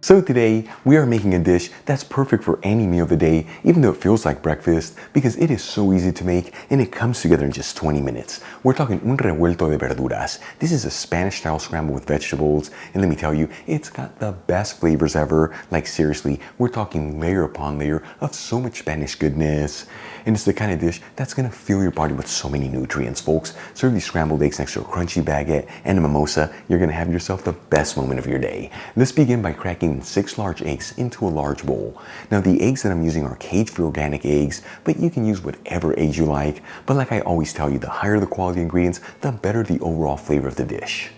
So today, we are making a dish that's perfect for any meal of the day, even though it feels like breakfast, because it is so easy to make and it comes together in just 20 minutes. We're talking un revuelto de verduras. This is a Spanish-style scramble with vegetables, and let me tell you, it's got the best flavors ever. Like seriously, we're talking layer upon layer of so much Spanish goodness. And it's the kind of dish that's gonna fill your body with so many nutrients, folks. Serve these scrambled eggs next to a crunchy baguette and a mimosa, you're gonna have yourself the best moment of your day. Let's begin by cracking 6 large eggs into a large bowl. Now the eggs that I'm using are cage-free organic eggs, but you can use whatever eggs you like. But like I always tell you, the higher the quality ingredients, the better the overall flavor of the dish.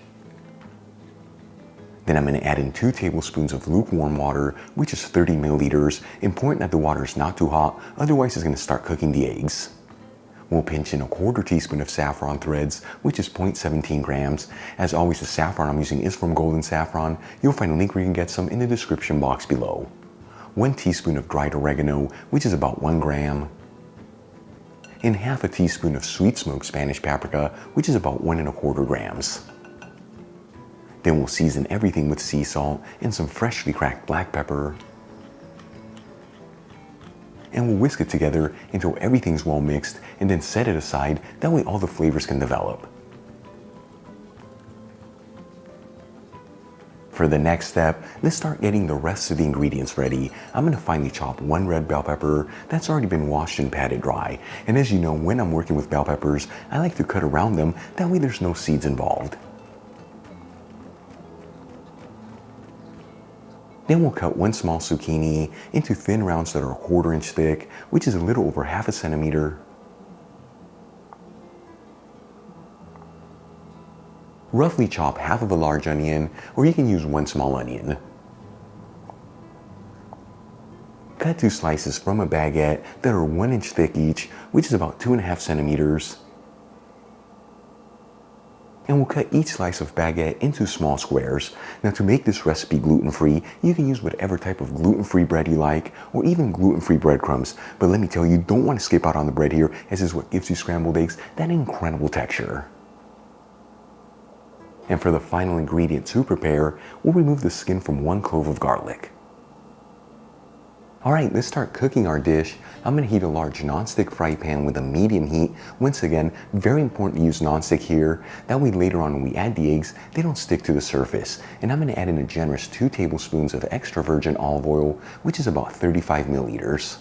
Then I'm going to add in 2 tablespoons of lukewarm water, which is 30 milliliters. Important that the water is not too hot, otherwise it's going to start cooking the eggs. We'll pinch in a 1/4 teaspoon of saffron threads, which is 0.17 grams. As always, the saffron I'm using is from Golden Saffron. You'll find a link where you can get some in the description box below. 1 teaspoon of dried oregano, which is about 1 gram. And 1/2 teaspoon of sweet smoked Spanish paprika, which is about 1 1/4 grams. Then we'll season everything with sea salt and some freshly cracked black pepper. And we'll whisk it together until everything's well mixed, and then set it aside. That way all the flavors can develop. For the next step, let's start getting the rest of the ingredients ready. I'm going to finely chop 1 red bell pepper that's already been washed and patted dry. And as you know, when I'm working with bell peppers, I like to cut around them. That way there's no seeds involved. Then we'll cut 1 small zucchini into thin rounds that are 1/4 inch thick, which is a little over 1/2 centimeter. Roughly chop 1/2 of a large onion, or you can use 1 small onion. Cut 2 slices from a baguette that are 1 inch thick each, which is about 2.5 centimeters. And we'll cut each slice of baguette into small squares. Now to make this recipe gluten-free, you can use whatever type of gluten-free bread you like, or even gluten-free breadcrumbs. But let me tell you, you don't want to skip out on the bread here, as is what gives you scrambled eggs that incredible texture. And for the final ingredient to prepare, we'll remove the skin from 1 clove of garlic. Alright, let's start cooking our dish. I'm going to heat a large non-stick fry pan with a medium heat. Once again, very important to use non-stick here. That way later on when we add the eggs, they don't stick to the surface. And I'm going to add in a generous 2 tablespoons of extra virgin olive oil, which is about 35 milliliters.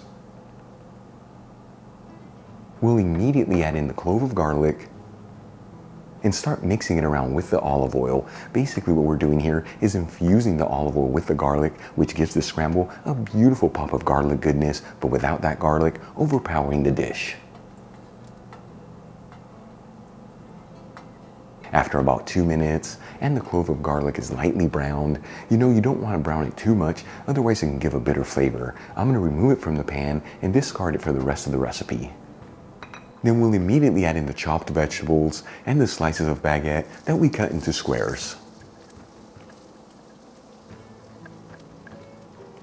We'll immediately add in the clove of garlic and start mixing it around with the olive oil. Basically what we're doing here is infusing the olive oil with the garlic, which gives the scramble a beautiful pop of garlic goodness, but without that garlic overpowering the dish. After about 2 minutes, and the clove of garlic is lightly browned, you don't want to brown it too much, otherwise it can give a bitter flavor. I'm going to remove it from the pan and discard it for the rest of the recipe. Then we'll immediately add in the chopped vegetables and the slices of baguette that we cut into squares.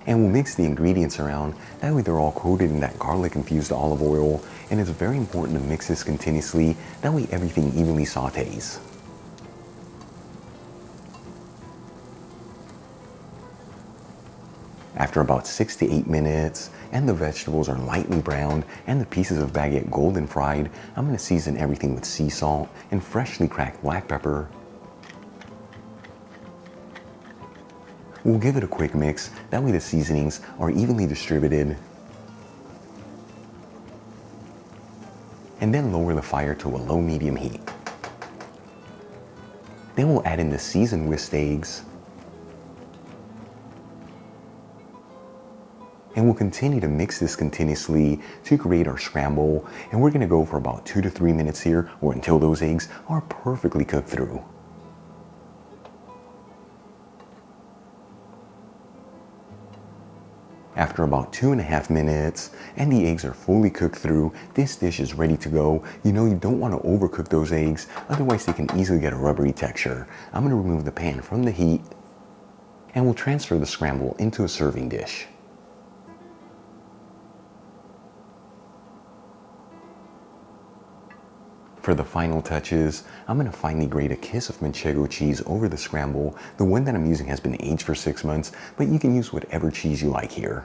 And we'll mix the ingredients around, that way they're all coated in that garlic infused olive oil, and it's very important to mix this continuously, that way everything evenly sautés. After about 6 to 8 minutes, and the vegetables are lightly browned, and the pieces of baguette golden fried, I'm going to season everything with sea salt and freshly cracked black pepper. We'll give it a quick mix, that way the seasonings are evenly distributed. And then lower the fire to a low-medium heat. Then we'll add in the seasoned whisked eggs. And we'll continue to mix this continuously to create our scramble. And we're going to go for about 2 to 3 minutes here, or until those eggs are perfectly cooked through. After about 2.5 minutes, and the eggs are fully cooked through, this dish is ready to go. You don't want to overcook those eggs, otherwise they can easily get a rubbery texture. I'm going to remove the pan from the heat, and we'll transfer the scramble into a serving dish. For the final touches, I'm going to finally grate a kiss of manchego cheese over the scramble. The one that I'm using has been aged for 6 months, but you can use whatever cheese you like here.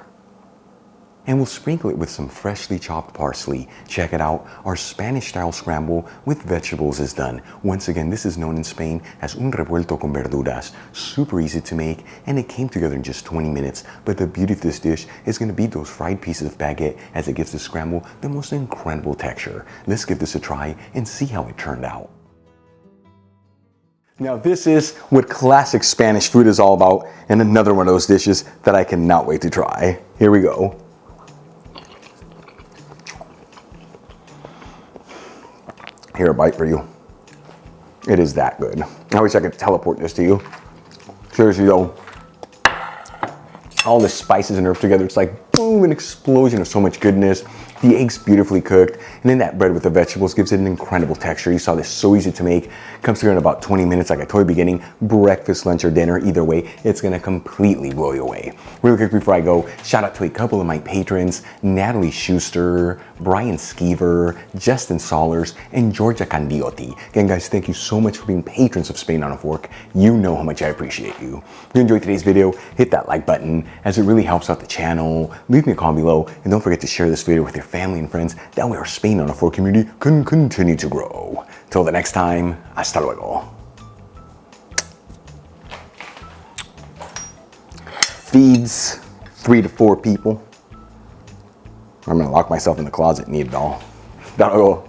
And we'll sprinkle it with some freshly chopped parsley. Check it out, our Spanish-style scramble with vegetables is done. Once again, this is known in Spain as un revuelto con verduras. Super easy to make, and it came together in just 20 minutes. But the beauty of this dish is going to be those fried pieces of baguette, as it gives the scramble the most incredible texture. Let's give this a try and see how it turned out. Now this is what classic Spanish food is all about, and another one of those dishes that I cannot wait to try. Here we go. Here, a bite for you. It is that good. I wish I could teleport this to you. Seriously though, all the spices and herbs together, it's like boom, an explosion of so much goodness. The egg's beautifully cooked, and then that bread with the vegetables gives it an incredible texture. You saw this, so easy to make. Comes together in about 20 minutes, like I told you at the beginning. Breakfast, lunch, or dinner, either way, it's gonna completely blow you away. Really quick before I go, shout out to a couple of my patrons, Natalie Schuster, Brian Skeever, Justin Solers, and Georgia Candiotti. Again, guys, thank you so much for being patrons of Spain on a Fork. You know how much I appreciate you. If you enjoyed today's video, hit that like button, as it really helps out the channel. Leave me a comment below, and don't forget to share this video with your family and friends. That way our Spain on a Fork community can continue to grow. Till the next time, hasta luego. Feeds 3 to 4 people. I'm gonna lock myself in the closet and eat it all. Hasta luego.